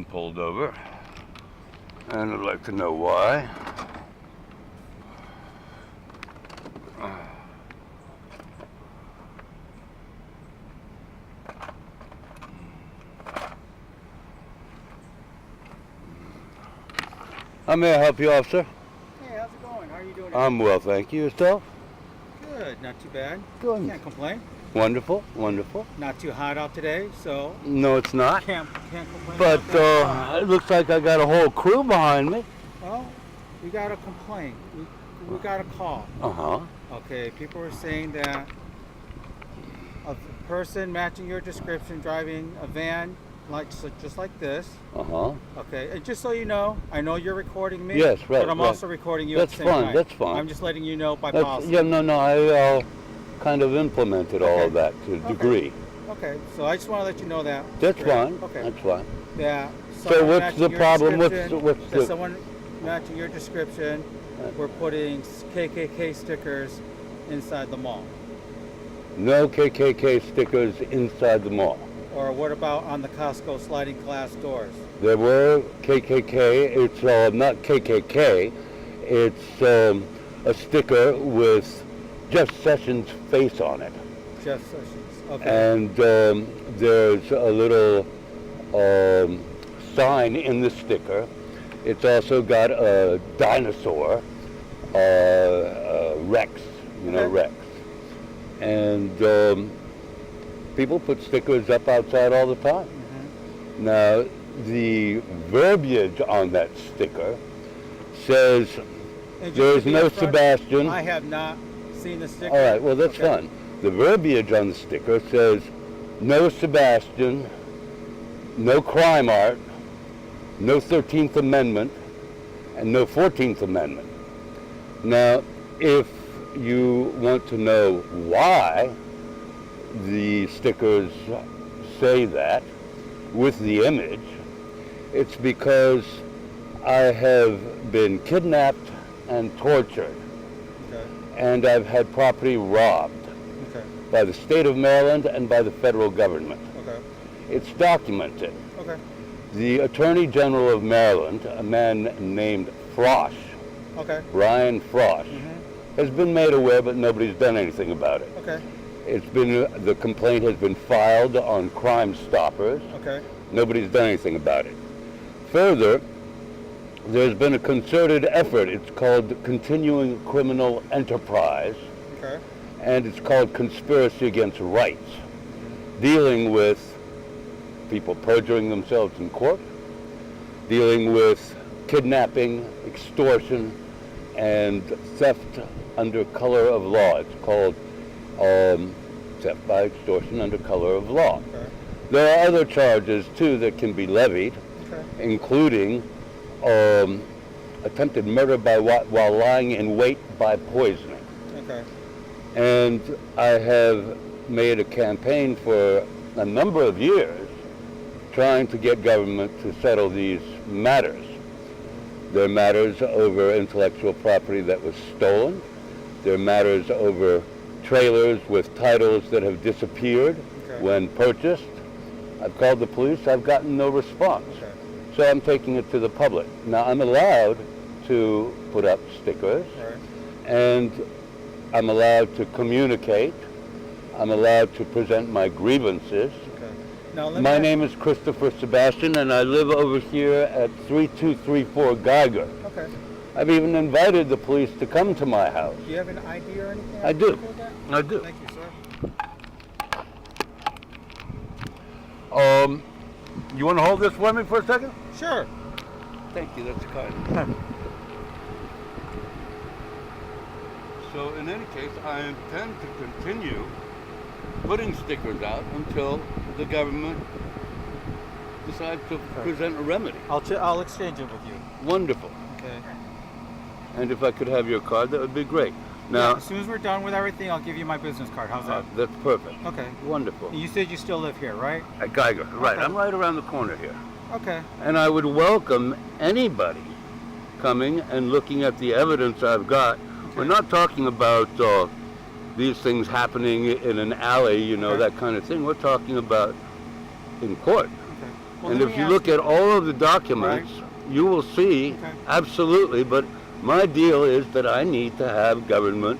Pulled over, and I'd like to know why. How may I help you, officer? Hey, how's it going? How are you doing? I'm well, thank you. Yourself? Good, not too bad. Good. Can't complain. Wonderful, wonderful. Not too hot out today, so No, it's not. can't complain. But about that. it looks like I got a whole crew behind me. Well, we got a complaint. We got a call. Uh-huh. Okay, people were saying that a person matching your description driving a van just like this. Uh-huh. Okay, and just so you know, I know you're recording me. Yes, right, But I'm right. also recording you That's at the same fine, time. that's fine. I'm just letting you know by policy. Yeah, no, I kind of implemented all of that to a degree. Okay, so I just want to let you know that. That's Great. fine. Okay. That's fine. Yeah. So what's the problem? What's the... Someone matching your description, we're putting KKK stickers inside the mall. No KKK stickers inside the mall. Or what about on the Costco sliding glass doors? There were KKK. It's not KKK. It's a sticker with Jeff Sessions' face on it. Jeff Sessions. Okay. And there's a little sign in the sticker. It's also got a dinosaur, Rex, Rex. And people put stickers up outside all the time. Mm-hmm. Now, the verbiage on that sticker says there's no Sebastian. I have not seen the sticker. All right, well, that's fine. The verbiage on the sticker says no Sebastian, no crime art, no 13th Amendment, and no 14th Amendment. Now, if you want to know why the stickers say that with the image, it's because I have been kidnapped and tortured, and I've had property robbed by the state of Maryland and by the federal government. It's documented. The Attorney General of Maryland, a man named Frosh, Ryan Frosh, has been made aware, but nobody's done anything about it. The complaint has been filed on Crime Stoppers. Nobody's done anything about it. Further, there's been a concerted effort. It's called Continuing Criminal Enterprise, and it's called Conspiracy Against Rights, dealing with people perjuring themselves in court, dealing with kidnapping, extortion, and theft under color of law. It's called theft by extortion under color of law. There are other charges, too, that can be levied, including attempted murder while lying in wait by poisoning. And I have made a campaign for a number of years trying to get government to settle these matters. There are matters over intellectual property that was stolen. There are matters over trailers with titles that have disappeared when purchased. I've called the police. I've gotten no response. So I'm taking it to the public. Now, I'm allowed to put up stickers, and I'm allowed to communicate. I'm allowed to present my grievances. My name is Christopher Sebastian, and I live over here at 3234 Geiger. I've even invited the police to come to my house. Do you have an ID or anything? I do. I do. Thank you, sir. You want to hold this for me for a second? Sure. Thank you, that's kind. So in any case, I intend to continue putting stickers out until the government decides to present a remedy. I'll exchange it with you. Wonderful. Okay. And if I could have your card, that would be great. Now, as soon as we're done with everything, I'll give you my business card. How's that? That's perfect. Okay. Wonderful. You said you still live here, right? At Geiger, right. I'm right around the corner here. Okay. And I would welcome anybody coming and looking at the evidence I've got. We're not talking about these things happening in an alley, that kind of thing. We're talking about in court. Well, And let if me you ask look you- at all of the documents, you will see Okay. absolutely. But my deal is that I need to have government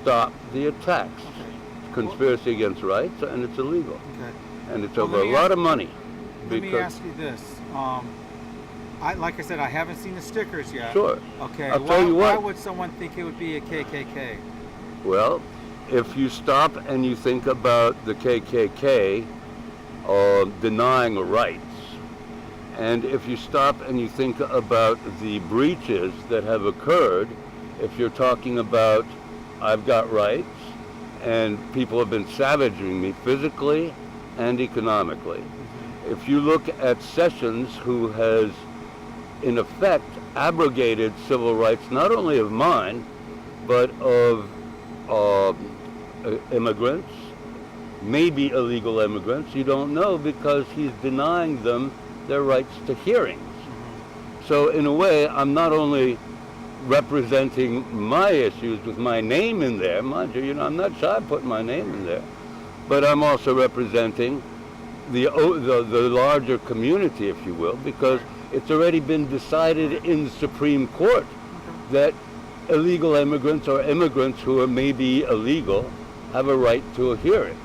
stop the attacks. Okay. Conspiracy against rights, and it's illegal. Okay. And it's Well, over let a me lot ask- of money. Let me ask you this. Like I said, I haven't seen the stickers yet. Sure. Okay. I'll tell you Why what. would someone think it would be a KKK? Well, if you stop and you think about the KKK denying rights, and if you stop and you think about the breaches that have occurred, if you're talking about I've got rights and people have been savaging me physically and economically. If you look at Sessions, who has in effect abrogated civil rights not only of mine but of immigrants, maybe illegal immigrants, you don't know, because he's denying them their rights to hearings. So in a way, I'm not only representing my issues with my name in there, mind you, I'm not shy of putting my name in there, but I'm also representing the larger community, if you will, because it's already been decided in the Supreme Court that illegal immigrants or immigrants who are maybe illegal have a right to a hearing.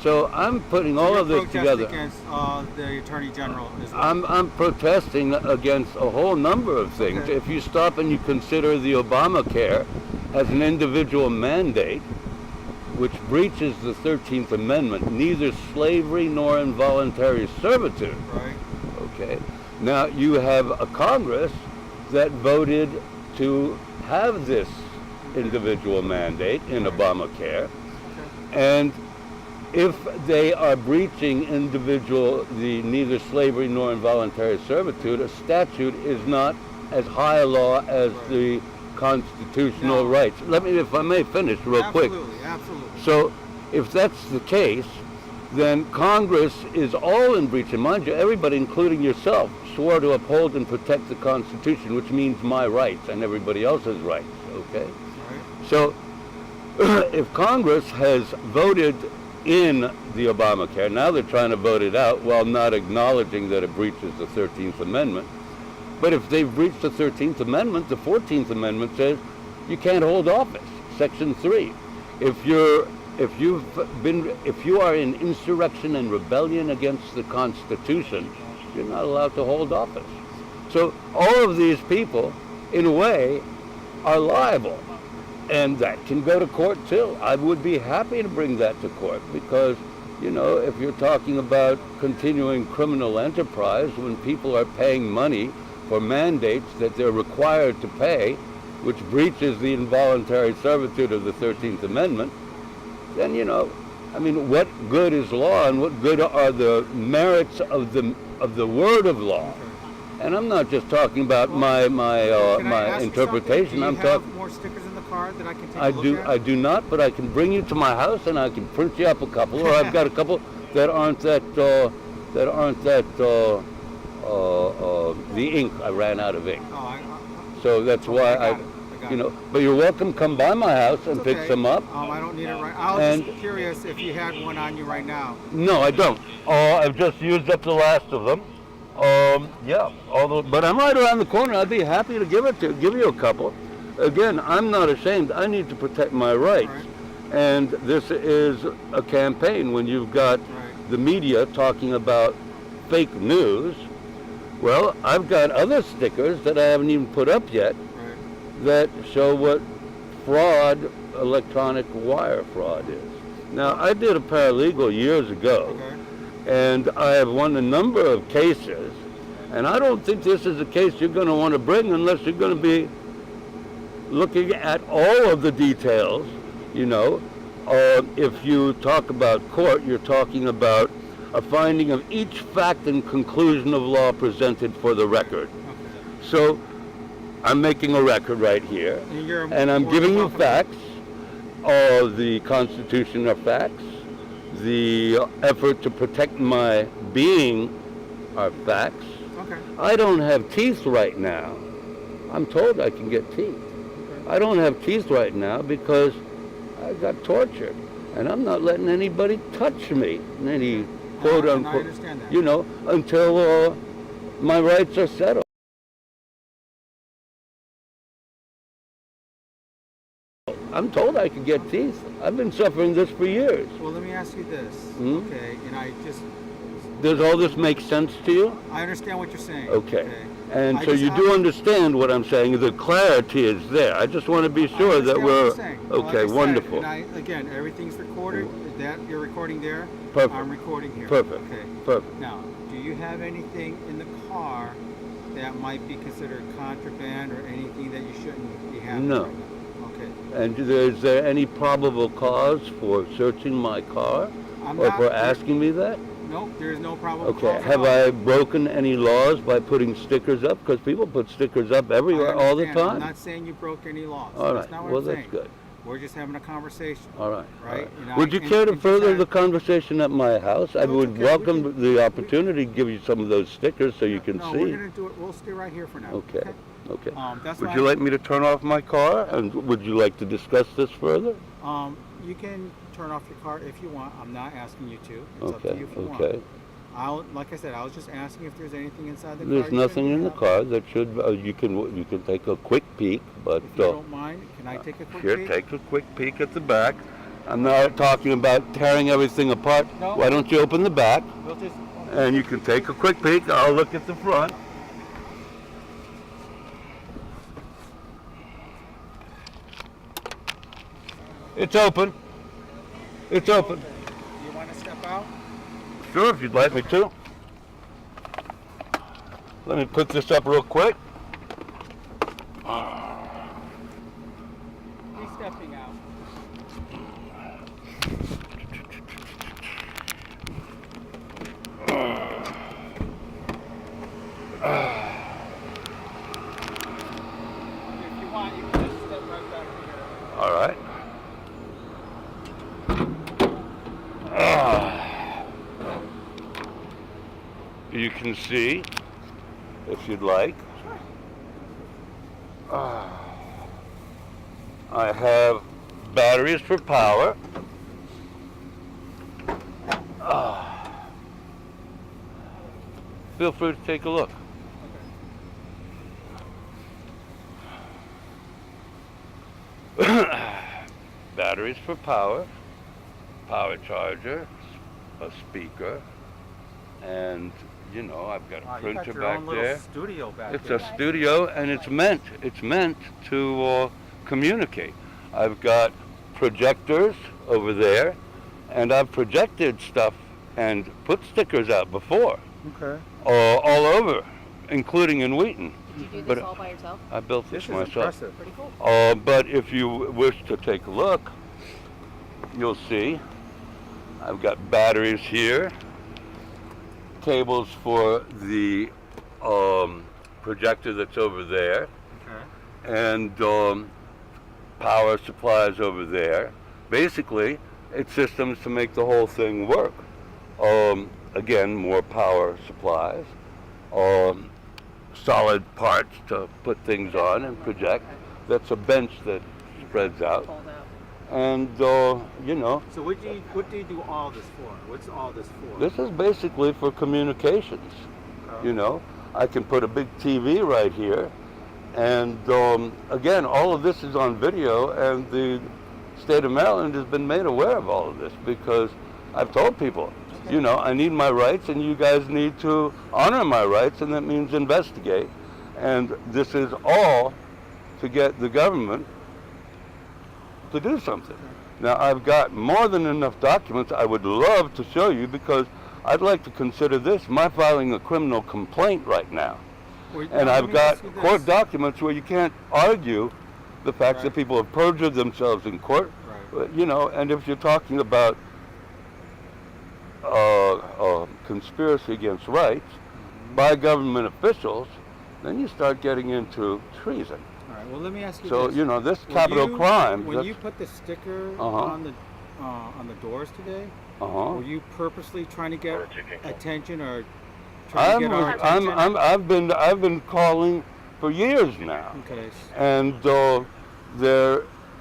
So I'm putting all of this together. Against the Attorney General as well. I'm protesting against a whole number of things. Okay. If you stop and you consider the Obamacare as an individual mandate, which breaches the 13th Amendment, neither slavery nor involuntary servitude. Right. Okay. Now you have a Congress that voted to have this individual mandate in Obamacare, and if they are breaching the neither slavery nor involuntary servitude, a statute is not as high a law as the constitutional No. rights. Let me, if I may finish real quick. Absolutely. So if that's the case, then Congress is all in breach. And mind you, everybody, including yourself, swore to uphold and protect the Constitution, which means my rights and everybody else's rights, okay? Right. So if Congress has voted in the Obamacare, now they're trying to vote it out while not acknowledging that it breaches the 13th Amendment. But if they've breached the 13th Amendment, the 14th Amendment says you can't hold office, Section 3. If you are in insurrection and rebellion against the Constitution, you're not allowed to hold office. So all of these people, in a way, are liable. And that can go to court too. I would be happy to bring that to court because, if you're talking about continuing criminal enterprise when people are paying money for mandates that they're required to pay, which breaches the involuntary servitude of the 13th Amendment, then, what good is law and what good are the merits of the word of law? And I'm not just talking about Can I my ask you interpretation. something? I'm Do you have talking. more stickers in the car that I can take I a look do. at? I do not, but I can bring you to my house and I can print you up a couple. Or I've got a couple that aren't the ink. I ran out of ink, so that's why I got it. But you're welcome. Come by my house and It's pick okay. some up. I don't need it right. I was And- just curious if you had one on you right now. No, I don't. I've just used up the last of them. But I'm right around the corner. I'd be happy to give you a couple. Again, I'm not ashamed. I need to protect my rights. Right. And this is a campaign when you've got Right. the media talking about fake news. Well, I've got other stickers that I haven't even put up yet Right. that show what fraud, electronic wire fraud is. Now, I did a paralegal years ago. Okay. And I have won a number of cases, and I don't think this is a case you're going to want to bring unless you're going to be looking at all of the details. If you talk about court, you're talking about a finding of each fact and conclusion of law presented for the record. Okay. So I'm making a record right here, and I'm giving you facts. The Constitution are facts. The effort to protect my being are facts. Okay. I don't have teeth right now. I'm told I can get teeth. I don't have teeth right now because I got tortured. And I'm not letting anybody touch me in any quote and I unquote, understand that. you know, until my rights are settled. I'm told I can get teeth. I've been suffering this for years. Well, let me ask you this. Hmm? Okay, and Does all this make sense to you? I understand what you're saying. Okay. And I so just you have- do understand what I'm saying. The clarity is there. I just want to be I sure that understand what we're you're saying. Like okay. I said, Wonderful. And again, everything's recorded. That you're recording there. Perfect. I'm recording here. Perfect. Okay. Perfect. Now, do you have anything in the car that might be considered contraband or anything that you shouldn't be having? No. right now? Okay. And is there any probable cause for searching my car, I'm or not- for asking me that? Nope. There is no problem. Okay. Have I broken any laws by putting stickers up? Because people put stickers up everywhere all the time. I'm not saying you broke any laws. All That's right. not what Well, I'm that's saying. good. We're just having a conversation. All right. Right? All right. And Would you and- care to and just further have- the conversation at my house? I No, it's would okay. We welcome can- the opportunity to give you some of those stickers so you can no, see. we're gonna do it. We'll stay right here for now. Okay. Okay. That's Would why you like me to turn off my car, and would you like to discuss this further? You can turn off your car if you want. I'm not asking you to. It's up to Okay. you if you Okay. want. Like I said, I was just asking if there's anything inside the car. There's you nothing shouldn't in the have. car that should. You can take a quick peek, but If you don't mind, can I take a quick here, peek? take a quick peek at the back. I'm not talking about tearing everything apart. No. Why don't you open the back, We'll just. and you can take a quick peek. I'll look at the front. It's open. It's open. Do you want to step out? Sure, if you'd like me to. Let me put this up real quick. He's stepping out. If you want, you can just step right back here. All right. You can see, if you'd like. I have batteries for power. Feel free to take a look. Batteries for power, power charger, a speaker, and you know, I've got a Wow, you printer got your back own little there. studio back It's there. a studio, and it's meant to communicate. I've got projectors over there, and I've projected stuff and put stickers out before, Okay. all over, including in Wheaton. Did you do But this all by yourself? I built This this is myself. impressive. Pretty cool. But if you wish to take a look, you'll see I've got batteries here, cables for the projector that's over there, Okay. and power supplies over there. Basically, it's systems to make the whole thing work. Again, more power supplies, solid parts to put things on and project. That's a bench that spreads out. Fold out. And, you know, So what do you do all this for? What's all this for? this is basically for communications. You know, I can put a big TV right here. And, again, all of this is on video, and the state of Maryland has been made aware of all of this because I've told people, you know, I need my rights and you guys need to honor my rights, and that means investigate. And this is all to get the government to do something. Now, I've got more than enough documents I would love to show you because I'd like to consider this my filing a criminal complaint right now. Well, And now, let I've me got ask you this. court documents where you can't argue the fact that Right. people have perjured themselves in court. Right. You know, and if you're talking about conspiracy against rights by government officials, then you start getting into treason. All right. Well, let me ask you So, this. you know, this When capital you- crime. When you put the sticker on the doors today, uh-huh. were you purposely trying to get attention or trying to get our attention? I've been calling for years now, Okay. and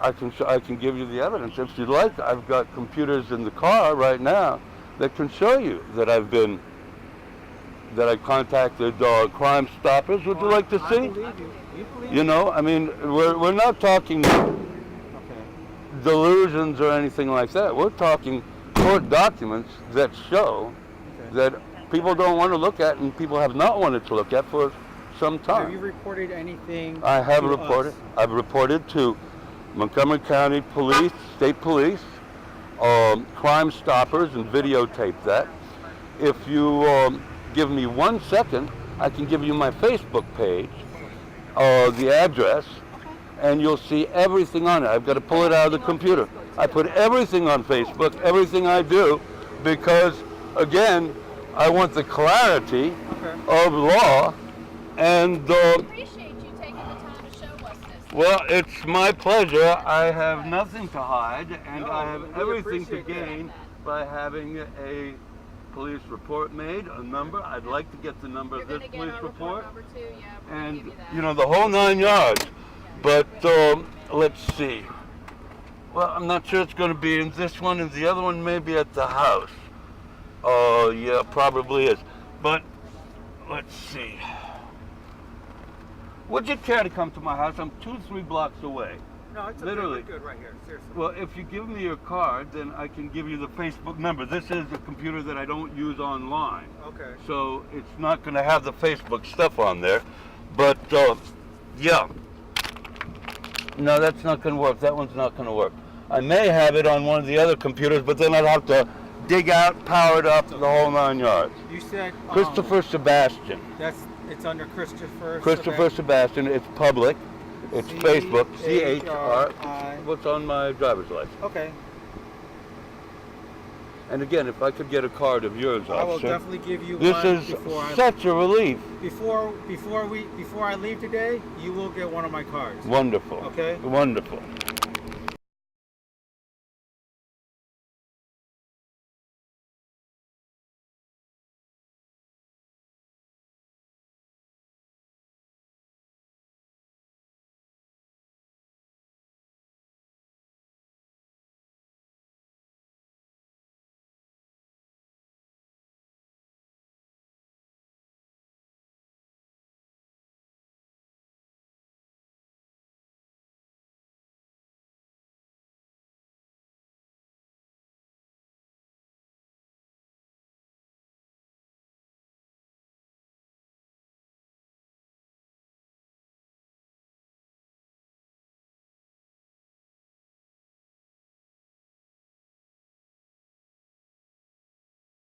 I can give you the evidence if you'd like. I've got computers in the car right now that can show you that that I contacted Crime Stoppers. Would you like to I see? believe you. You believe You know, I mean, we're not talking Okay. delusions or anything like that. We're talking court documents that show Okay. that people don't want to look at and people have not wanted to look at for some Have you time. reported anything? I have to reported. us? I've reported to Montgomery County Police, State Police, Crime Stoppers, and videotape that. If you give me 1 second, I can give you my Facebook page, the address, and you'll see everything on it. I've got to pull it out of the computer. I put everything on Facebook, everything I do, because, again, I want the clarity Okay. of law, and, Appreciate you taking the time to show us this. well, it's my pleasure. I have nothing to hide, and No, I have we everything to appreciate that. gain by having a police report made, a number. I'd like to get the number You're of gonna this get police our report, number too, yeah. We'll and, give you that. you know, the whole 9 yards. But let's see. Well, I'm not sure it's going to be in this one, and the other one may be at the house. Oh, yeah, probably is. But let's see. Would you care to come to my house? I'm 2-3 blocks away. No, it's Literally. We're good right here. Seriously. Well, if you give me your card, then I can give you the Facebook number. This is a computer that I don't use online, Okay. so it's not going to have the Facebook stuff on there. But yeah, no, that's not going to work. That one's not going to work. I may have it on one of the other computers, but then I'd have to dig out, power it up, the whole 9 yards. You said Christopher Sebastian. It's under Christopher. Christopher Sebastian. It's public. It's Facebook. CHR. C-H-R-I. What's on my driver's license? Okay. And again, if I could get a card of yours, I will officer. definitely give you This one is before such a relief. before I leave today. You will get one of my cards. Wonderful. Okay. Wonderful.